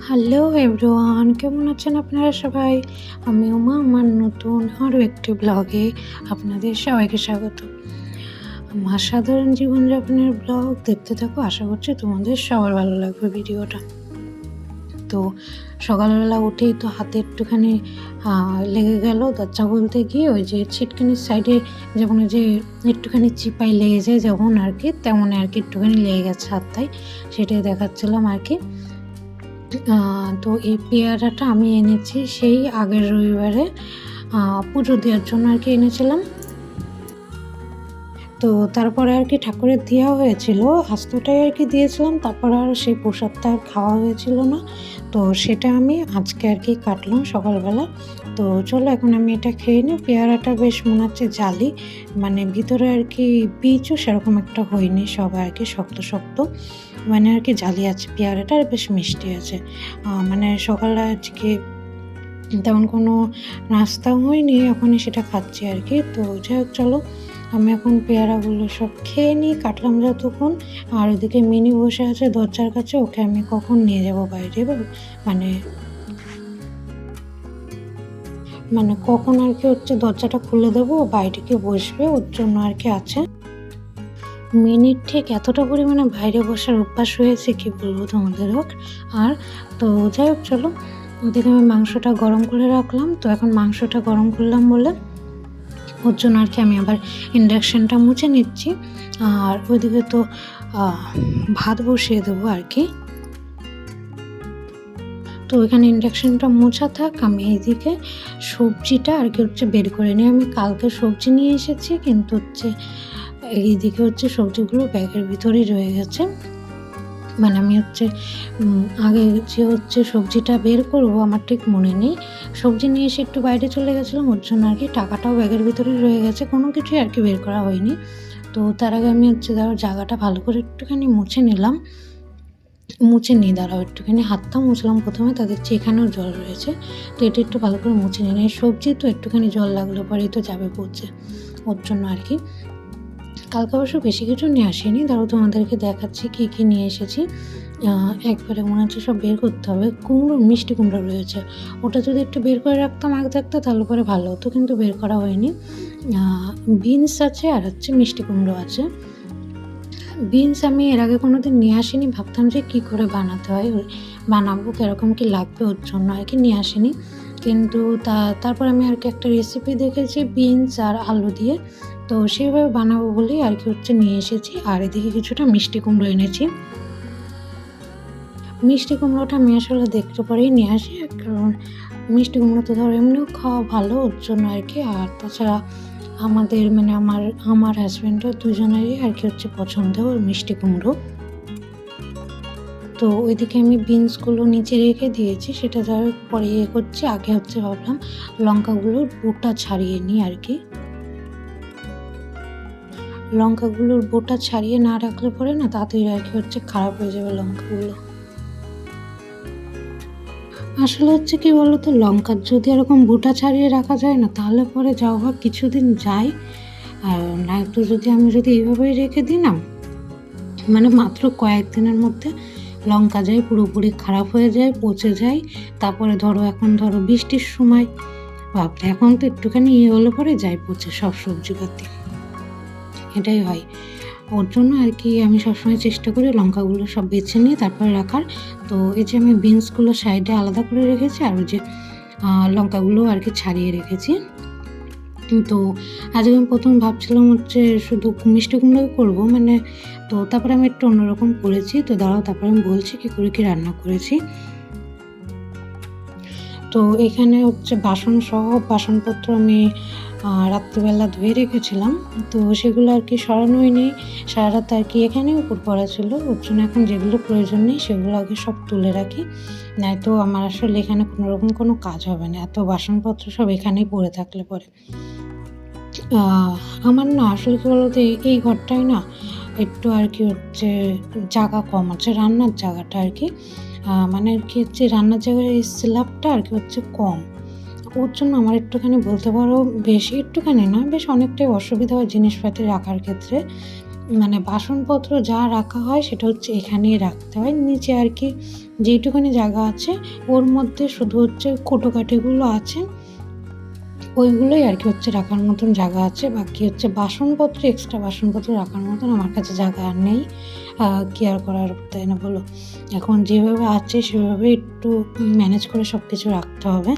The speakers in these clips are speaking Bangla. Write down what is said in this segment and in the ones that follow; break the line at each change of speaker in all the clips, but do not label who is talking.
হ্যালো এভরিওয়ান, কেমন আছেন আপনারা সবাই? আমি উমা, আমার নতুন আরও একটি ব্লগে আপনাদের সবাইকে স্বাগত। আমার সাধারণ জীবনযাপনের ব্লগ দেখতে থাকো, আশা করছি তোমাদের সবার ভালো লাগবে ভিডিওটা। তো সকালবেলা উঠেই তো হাতে একটুখানি লেগে গেল দরজা বলতে গিয়ে, ওই যে ছিটকানির সাইডে যেমন ওই যে একটুখানি চিপাই লেগে যায় যেমন আর কি, তেমন আর কি একটুখানি লেগে গেছে হাতটায়, সেটাই দেখাচ্ছিলাম আর কি। তো এই পেয়ারাটা আমি এনেছি সেই আগের রবিবারে, পুজো দেওয়ার জন্য আর কি এনেছিলাম। তো তারপরে আর কি ঠাকুরের দেওয়া হয়েছিল, আস্তটাই আর কি দিয়েছিলাম, তারপর আর সেই প্রসাদটা আর খাওয়া হয়েছিল না। তো সেটা আমি আজকে আর কি কাটলাম সকালবেলা। তো চলো এখন আমি এটা খেয়ে নিই। পেয়ারাটা বেশ মনে হচ্ছে জালি, মানে ভিতরে আর কি বীজও সেরকম একটা হয়নি, সব আর কি শক্ত শক্ত, মানে আর কি জালি আছে পেয়ারাটা, আর বেশ মিষ্টি আছে। মানে সকালে আজকে তেমন কোনো নাস্তাও হয়নি, এখনই সেটা খাচ্ছি আর কি। তো যাই হোক, চলো আমি এখন পেয়ারাগুলো সব খেয়ে নিই, কাটলাম যতক্ষণ। আর ওদিকে মিনি বসে আছে দরজার কাছে, ওকে আমি কখন নিয়ে যাব বাইরে, মানে মানে কখন আর কি হচ্ছে দরজাটা খুলে দেবো, বাইরে গিয়ে বসবে, ওর জন্য আর কি আছে। মিনিট ঠিক এতটা পরিমাণে বাইরে বসার অভ্যাস হয়েছে কি বলবো তোমাদের হোক। আর তো যাই হোক, চলো ওদিকে আমি মাংসটা গরম করে রাখলাম। তো এখন মাংসটা গরম করলাম বলে ওর জন্য আর কি আমি আবার ইন্ডাকশানটা মুছে নিচ্ছি। আর ওইদিকে তো ভাত বসিয়ে দেবো আর কি। তো এখানে ইন্ডাকশানটা মোছা থাক, আমি এইদিকে সবজিটা আর কি হচ্ছে বের করে নিই। আমি কালকে সবজি নিয়ে এসেছি, কিন্তু হচ্ছে এইদিকে হচ্ছে সবজিগুলো ব্যাগের ভিতরেই রয়ে গেছে। মানে আমি হচ্ছে আগে যে হচ্ছে সবজিটা বের করব আমার ঠিক মনে নেই, সবজি নিয়ে এসে একটু বাইরে চলে গেছিলাম, ওর জন্য আর কি টাকাটাও ব্যাগের ভিতরে রয়ে গেছে, কোনো কিছুই আর কি বের করা হয়নি। তো তার আগে আমি হচ্ছে জায়গাটা ভালো করে একটুখানি মুছে নিলাম, দাঁড়াও একটুখানি হাতটা মুছলাম প্রথমে, তা দেখছি এখানেও জল রয়েছে। তো এটা একটু ভালো করে মুছে নিলাম, এই সবজি তো একটুখানি জল লাগলো পরেই তো যাবে পড়ছে, ওর জন্য আর কি। কালকে অবশ্য বেশি কিছু নিয়ে আসিনি, ধরো তোমাদেরকে দেখাচ্ছি কী কী নিয়ে এসেছি। একবারে মনে হচ্ছে সব বের করতে হবে। কুমড়ো, মিষ্টি কুমড়ো রয়েছে, ওটা যদি একটু বের করে রাখতাম আগে থাকতে তাহলে পরে ভালো হতো, কিন্তু বের করা হয়নি। বিনস আছে আর হচ্ছে মিষ্টি কুমড়ো আছে। বিনস আমি এর আগে কোনো দিন নিয়ে আসিনি, ভাবতাম যে কী করে বানাতে হয়, বানাবো কীরকম কী লাগবে, ওর জন্য আর কি নিয়ে আসিনি। কিন্তু তারপর আমি আর কি একটা রেসিপি দেখেছি বিনস আর আলু দিয়ে, তো সেইভাবে বানাবো বলেই আর কি হচ্ছে নিয়ে এসেছি। আর এদিকে কিছুটা মিষ্টি কুমড়ো এনেছি। মিষ্টি কুমড়োটা আমি আসলে দেখতে পরেই নিয়ে আসি, কারণ মিষ্টি কুমড়ো তো ধরো এমনিও খাওয়া ভালো, ওর জন্য আর কি। আর তাছাড়া আমাদের মানে আমার হাজব্যান্ডও দুজনেরই আর কি হচ্ছে পছন্দ ওর মিষ্টি কুমড়ো। তো ওইদিকে আমি বিনসগুলো নিচে রেখে দিয়েছি, সেটা যারা পরে করছি। আগে হচ্ছে ভাবলাম লঙ্কাগুলোর বোটা ছাড়িয়ে নিই আর কি। লঙ্কাগুলোর বোটা ছাড়িয়ে না রাখলে পরে না তাড়াতাড়ি আর কি হচ্ছে খারাপ হয়ে যাবে লঙ্কাগুলো। আসলে হচ্ছে কি বলতো, লঙ্কার যদি এরকম বোটা ছাড়িয়ে রাখা যায় না, তাহলে পরে যাও হোক কিছুদিন যায়। আর না তো আমি যদি এইভাবেই রেখে দিই না, মানে মাত্র কয়েকদিনের মধ্যে লঙ্কা যায় পুরোপুরি খারাপ হয়ে যায়, পচে যায়। তারপরে এখন বৃষ্টির সময়, বাপরে এখন তো একটুখানি হলে পরে যায় পচে সব সবজিপাতি, এটাই হয়। ওর জন্য আর কি আমি সবসময় চেষ্টা করি লঙ্কাগুলো সব বেছে নিয়ে তারপরে রাখার। তো এই যে আমি বিনসগুলো সাইডে আলাদা করে রেখেছি, আর ওই যে লঙ্কাগুলো আর কি ছাড়িয়ে রেখেছি। তো আজকে আমি প্রথম ভাবছিলাম হচ্ছে শুধু মিষ্টি কুমড়োই করবো, মানে তো তারপরে আমি একটু অন্যরকম করেছি। তো দাঁড়াও তারপরে আমি বলছি কী করে কি রান্না করেছি। তো এখানে হচ্ছে বাসনপত্র আমি রাত্রিবেলা ধুয়ে রেখেছিলাম, তো সেগুলো আর কি সরানোই নেই, সারা রাত আর কি এখানে উপর পড়া ছিল। ওর জন্য এখন যেগুলো প্রয়োজন নেই সেগুলো আগে সব তুলে রাখি, নয়তো আমার আসলে এখানে কোনোরকম কোনো কাজ হবে না, এত বাসনপত্র সব এখানেই পড়ে থাকলে পরে। আমার না আসলে কী বলতো, এই ঘরটায় না একটু আর কি হচ্ছে জায়গা কম আছে, রান্নার জায়গাটা আর কি, মানে আর কি হচ্ছে রান্নার জায়গার এই স্ল্যাবটা আর কি হচ্ছে কম। ওর জন্য আমার একটুখানি বলতে পারো বেশি একটুখানি না, বেশ অনেকটাই অসুবিধা হয় জিনিসপাতি রাখার ক্ষেত্রে। মানে বাসনপত্র যা রাখা হয় সেটা হচ্ছে এখানেই রাখতে হয়। নিচে আর কি যেইটুখানি জায়গা আছে ওর মধ্যে শুধু হচ্ছে কৌটোকাঠিগুলো আছে, ওইগুলোই আর কি হচ্ছে রাখার মতন জায়গা আছে। বাকি হচ্ছে বাসনপত্র, এক্সট্রা বাসনপত্র রাখার মতন আমার কাছে জায়গা আর নেই। কি আর করার, তাই না বলো? এখন যেভাবে আছে সেভাবে একটু ম্যানেজ করে সব কিছু রাখতে হবে।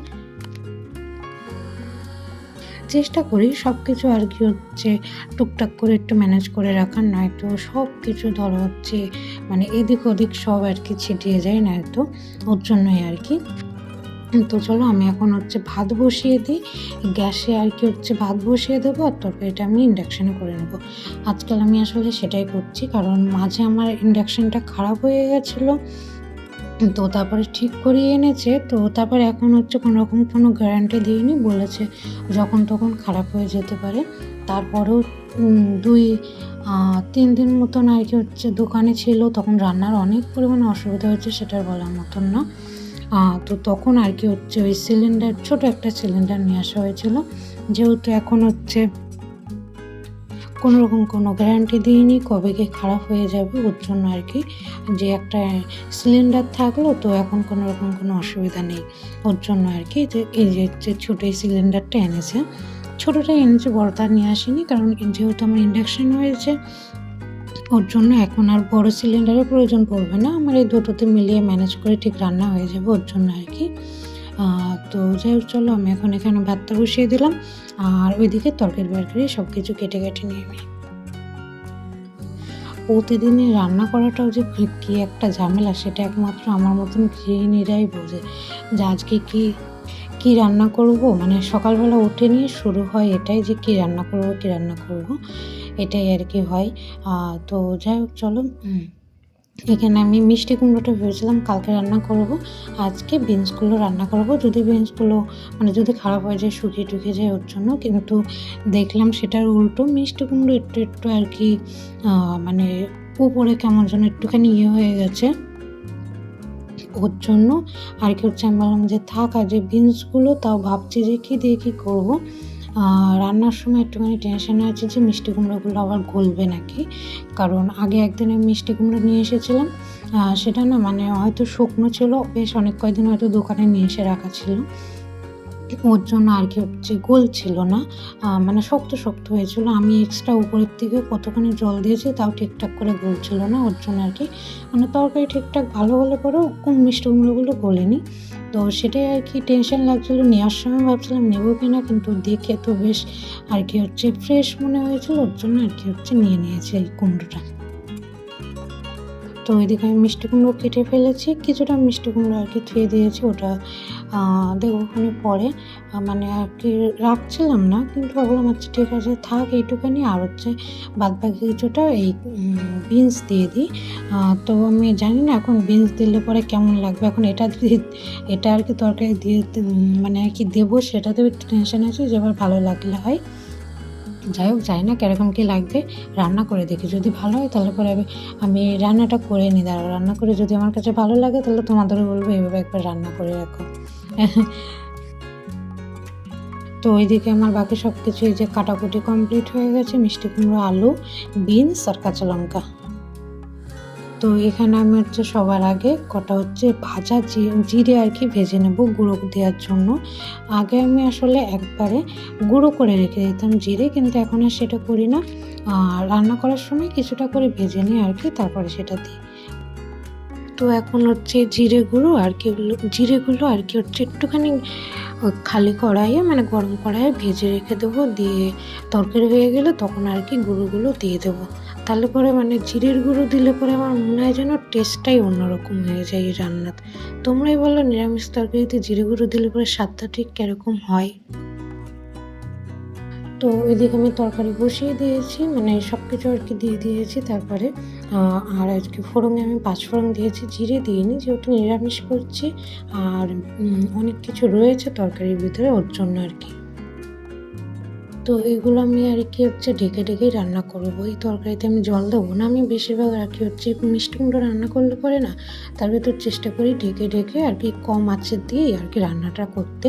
চেষ্টা করি সব কিছু আর কি হচ্ছে টুকটাক করে একটু ম্যানেজ করে রাখার, নয়তো সব কিছু ধরো হচ্ছে মানে এদিক ওদিক সব আর কি ছিটিয়ে যায়, নয়তো ওর জন্যই আর কি। তো চলো আমি এখন হচ্ছে ভাত বসিয়ে দিই গ্যাসে, আর কি হচ্ছে ভাত বসিয়ে দেবো, আর তরকারিটা আমি ইন্ডাকশানে করে নেবো। আজকাল আমি আসলে সেটাই করছি, কারণ মাঝে আমার ইন্ডাকশানটা খারাপ হয়ে গেছিলো, তো তারপরে ঠিক করিয়ে এনেছে। তো তারপরে এখন হচ্ছে কোনোরকম কোনো গ্যারান্টি দিইনি, বলেছে যখন তখন খারাপ হয়ে যেতে পারে। তারপরেও 2-3 দিন মতন আর কি হচ্ছে দোকানে ছিল, তখন রান্নার অনেক পরিমাণে অসুবিধা হয়েছে, সেটার বলার মতন না। তো তখন আর কি হচ্ছে ওই সিলিন্ডার, ছোট একটা সিলিন্ডার নিয়ে আসা হয়েছিল। যেহেতু এখন হচ্ছে কোনোরকম কোনো গ্যারান্টি দিইনি কবে গিয়ে খারাপ হয়ে যাবে, ওর জন্য আর কি যে একটা সিলিন্ডার থাকলো, তো এখন কোনোরকম কোনো অসুবিধা নেই। ওর জন্য আর কি যে এই যে ছোটো এই সিলিন্ডারটা এনেছে, ছোটোটাই এনেছে, বড়টা নিয়ে আসেনি, কারণ যেহেতু আমার ইন্ডাকশান হয়েছে ওর জন্য এখন আর বড় সিলিন্ডারের প্রয়োজন পড়বে না। আমার এই দুটোতে মিলিয়ে ম্যানেজ করে ঠিক রান্না হয়ে যাবে, ওর জন্য আর কি। তো যাই হোক, চলো আমি এখন এখানে ভাতটা বসিয়ে দিলাম, আর ওইদিকে তরকারি বারকারি সব কিছু কেটে নিয়ে নিই। প্রতিদিনই রান্না করাটাও যে কী একটা ঝামেলা, সেটা একমাত্র আমার মতন গৃহিণীরাই বোঝে, যে আজকে কী রান্না করব। মানে সকালবেলা উঠে নিয়ে শুরু হয় এটাই, যে কী রান্না করব, এটাই আর কি হয়। তো যাই হোক, চলো এখানে আমি মিষ্টি কুমড়োটা ভেবেছিলাম কালকে রান্না করব, আজকে বিনসগুলো রান্না করব। যদি বিনসগুলো মানে যদি খারাপ হয়ে যায়, শুকিয়ে টুকিয়ে যায়, ওর জন্য। কিন্তু দেখলাম সেটার উল্টো, মিষ্টি কুমড়ো একটু আর কি মানে উপরে কেমন যেন একটুখানি হয়ে গেছে, ওর জন্য আর কি হচ্ছে আমি বললাম যে থাক, আর যে বিনসগুলো তাও ভাবছি যে কী দিয়ে কী করবো। রান্নার সময় একটুখানি টেনশনে আছে যে মিষ্টি কুমড়োগুলো আবার গলবে নাকি, কারণ আগে একদিন আমি মিষ্টি কুমড়ো নিয়ে এসেছিলাম, সেটা না মানে হয়তো শুকনো ছিল, বেশ অনেক কয়েকদিন হয়তো দোকানে নিয়ে এসে রাখা ছিল, ওর জন্য আর কি হচ্ছে গলছিল না, মানে শক্ত হয়েছিল। আমি এক্সট্রা উপরের থেকে কতখানি জল দিয়েছি, তাও ঠিকঠাক করে গলছিল না, ওর জন্য আর কি মানে তরকারি ঠিকঠাক ভালো হলে পরেও মিষ্টি কুমড়োগুলো গলেনি। তো সেটাই আর কি টেনশন লাগছিলো, নেওয়ার সময় ভাবছিলাম নেবো কি না, কিন্তু দেখে তো বেশ আর কি হচ্ছে ফ্রেশ মনে হয়েছিল, ওর জন্য আর কি হচ্ছে নিয়ে নিয়েছি এই কুমড়োটা। তো ওইদিকে আমি মিষ্টি কুমড়ো কেটে ফেলেছি, কিছুটা মিষ্টি কুমড়ো আর কি ধুয়ে দিয়েছি, ওটা দেখবো ওখানে পরে মানে আর কি রাখছিলাম না, কিন্তু ভাবলাম আচ্ছা ঠিক আছে থাক এইটুখানি, আর হচ্ছে বাদবাকি কিছুটা এই বিনস দিয়ে দিই। তো আমি জানি না এখন বিনস দিলে পরে কেমন লাগবে, এখন এটা আর কি তরকারি দিয়ে মানে আর কি দেবো, সেটাতেও একটু টেনশন আছে যে এবার ভালো লাগলে হয়। যাই হোক, জানি না কীরকম কী লাগবে, রান্না করে দেখি, যদি ভালো হয় তাহলে পরে আমি রান্নাটা করে নিই। দাঁড়াও, রান্না করে যদি আমার কাছে ভালো লাগে তাহলে তোমাদেরও বলবো এভাবে একবার রান্না করে রাখো। তো ওইদিকে আমার বাকি সব কিছু এই যে কাটাকুটি কমপ্লিট হয়ে গেছে, মিষ্টি কুমড়ো, আলু, বিনস আর কাঁচা লঙ্কা। তো এখানে আমি হচ্ছে সবার আগে কটা হচ্ছে ভাজা জিরে আর কি ভেজে নেব গুঁড়ো দেওয়ার জন্য। আগে আমি আসলে একবারে গুঁড়ো করে রেখে দিতাম জিরে, কিন্তু এখন আর সেটা করি না, রান্না করার সময় কিছুটা করে ভেজে নিই আর কি, তারপরে সেটা দিই। তো এখন হচ্ছে জিরেগুলো আর কি হচ্ছে একটুখানি খালি কড়াইয়ে মানে গরম কড়াইয়ে ভেজে রেখে দেবো, দিয়ে তরকারি হয়ে গেলে তখন আর কি গুঁড়োগুলো দিয়ে দেবো। তাহলে পরে মানে জিরের গুঁড়ো দিলে পরে আমার মনে হয় যেন টেস্টটাই অন্যরকম হয়ে যায় এই রান্নাতে। তোমরাই বলো নিরামিষ তরকারিতে জিরে গুঁড়ো দিলে পরে স্বাদটা ঠিক কীরকম হয়। তো এদিকে আমি তরকারি বসিয়ে দিয়েছি, মানে সব কিছু আর কি দিয়ে দিয়েছি। তারপরে আর আজকে ফোড়নে আমি 5 ফোড়ন দিয়েছি, জিরে দিইনি, যেহেতু নিরামিষ করছি আর অনেক কিছু রয়েছে তরকারির ভিতরে, ওর জন্য আর কি। তো এগুলো আমি আর কি হচ্ছে ঢেকেই রান্না করবো। এই তরকারিতে আমি জল দেবো না, আমি বেশিরভাগ আর কি হচ্ছে মিষ্টি কুমড়ো রান্না করলে পরে না তার ভেতর চেষ্টা করি ঢেকে আর কি কম আঁচে দিয়েই আর কি রান্নাটা করতে।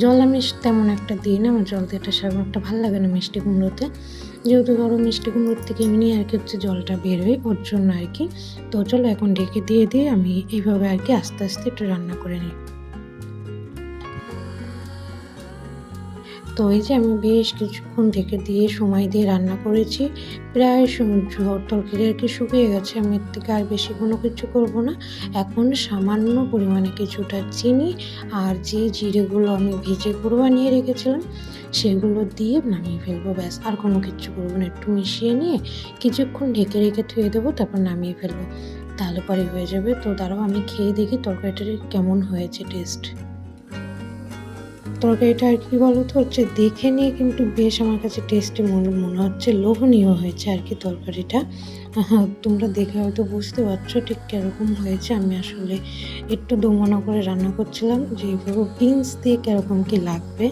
জল আমি তেমন একটা দিই না, আমার জল দিয়ে সেরকম একটা ভালো লাগে না মিষ্টি কুমড়োতে। যেহেতু ধরো মিষ্টি কুমড়োর থেকে এমনি আর কি হচ্ছে জলটা বেরোয়, ওর জন্য আর কি। তো চলো এখন ঢেকে দিয়ে আমি এইভাবে আর কি আস্তে আস্তে একটু রান্না করে নিই। তো এই যে আমি বেশ কিছুক্ষণ ঢেকে দিয়ে সময় দিয়ে রান্না করেছি, প্রায় তরকারি আর কি শুকিয়ে গেছে। আমি এর থেকে আর বেশি কোনো কিছু করব না। এখন সামান্য পরিমাণে কিছুটা চিনি আর যে জিরেগুলো আমি ভেজে গুঁড়ো বানিয়ে রেখেছিলাম সেগুলো দিয়ে নামিয়ে ফেলবো, ব্যাস। আর কোনো কিছু করবো না। একটু মিশিয়ে নিয়ে কিছুক্ষণ ঢেকে রেখে ধুয়ে দেবো, তারপর নামিয়ে ফেলবো, তাহলে পরে হয়ে যাবে। তো দাঁড়াও আমি খেয়ে দেখি তরকারিটার কেমন হয়েছে টেস্ট। তরকারিটা আর কি বলতো হচ্ছে দেখে নিয়ে কিন্তু বেশ আমার কাছে টেস্টি মনে হচ্ছে, লোভনীয় হয়েছে আর কি তরকারিটা। তোমরা দেখে হয়তো বুঝতে পারছো ঠিক কীরকম হয়েছে। আমি আসলে একটু দোমনা করে রান্না করছিলাম যে এইভাবে বিনস দিয়ে কীরকম কি লাগবে।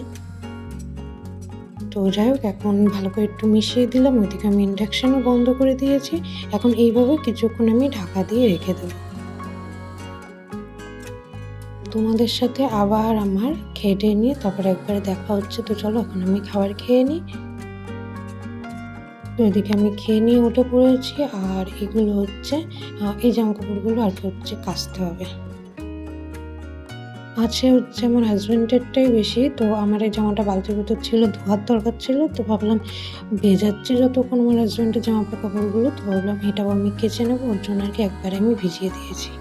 তো যাই হোক, এখন ভালো করে একটু মিশিয়ে দিলাম। ওইদিকে আমি ইন্ডাকশানও বন্ধ করে দিয়েছি। এখন এইভাবে কিছুক্ষণ আমি ঢাকা দিয়ে রেখে দেবো। তোমাদের সাথে আবার আমার খেয়ে নিয়ে তারপরে একবারে দেখা হচ্ছে। তো চলো এখন আমি খাবার খেয়ে নিই। তো এদিকে আমি খেয়ে নিয়ে উঠে পড়েছি, আর এগুলো হচ্ছে এই জামাকাপড়গুলো আর কি হচ্ছে কাচতে হবে। আছে হচ্ছে আমার হাজব্যান্ডেরটাই বেশি। তো আমার এই জামাটা বালতির ভিতর ছিল, ধোয়ার দরকার ছিল। তো ভাবলাম ভেজাচ্ছি যতক্ষণ আমার হাজব্যান্ডের জামা কাপড়গুলো, তো ভাবলাম এটাও আমি কেচে নেবো, ওর জন্য আর কি একবারে আমি ভিজিয়ে দিয়েছি।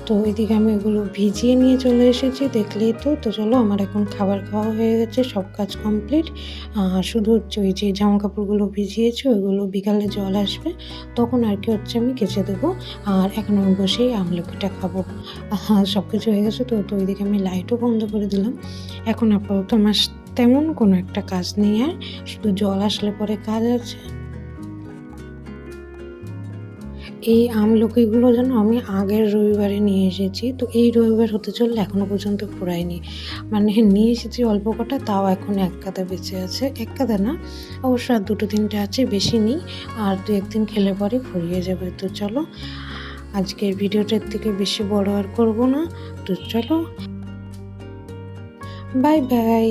তো এদিকে আমি ওগুলো ভিজিয়ে নিয়ে চলে এসেছি, দেখলেই তো। তো চলো আমার এখন খাবার খাওয়া হয়ে গেছে, সব কাজ কমপ্লিট। শুধু হচ্ছে ওই যে জামা কাপড়গুলো ভিজিয়েছি ওইগুলো বিকালে জল আসবে তখন আর কি হচ্ছে আমি কেচে দেবো। আর এখন আমি বসেই আমলকিটা খাবো। সব কিছু হয়ে গেছে। তো ওইদিকে আমি লাইটও বন্ধ করে দিলাম। এখন আপাতত আমার তেমন কোনো একটা কাজ নেই, আর শুধু জল আসলে পরে কাজ আছে। এই আমলকিগুলো যেন আমি আগের রবিবারে নিয়ে এসেছি। তো এই রবিবার হতে চললে এখনও পর্যন্ত ফুরায়নি। মানে নিয়ে এসেছি অল্প কটা, তাও এখন এক কাঁদা বেঁচে আছে। এক কাঁদা না, অবশ্য আর 2-3টে আছে, বেশি নেই। আর 2-1 দিন খেলে পরে ফুরিয়ে যাবে। তো চলো আজকের ভিডিওটার থেকে বেশি বড় আর করব না। তো চলো, বাই বাই।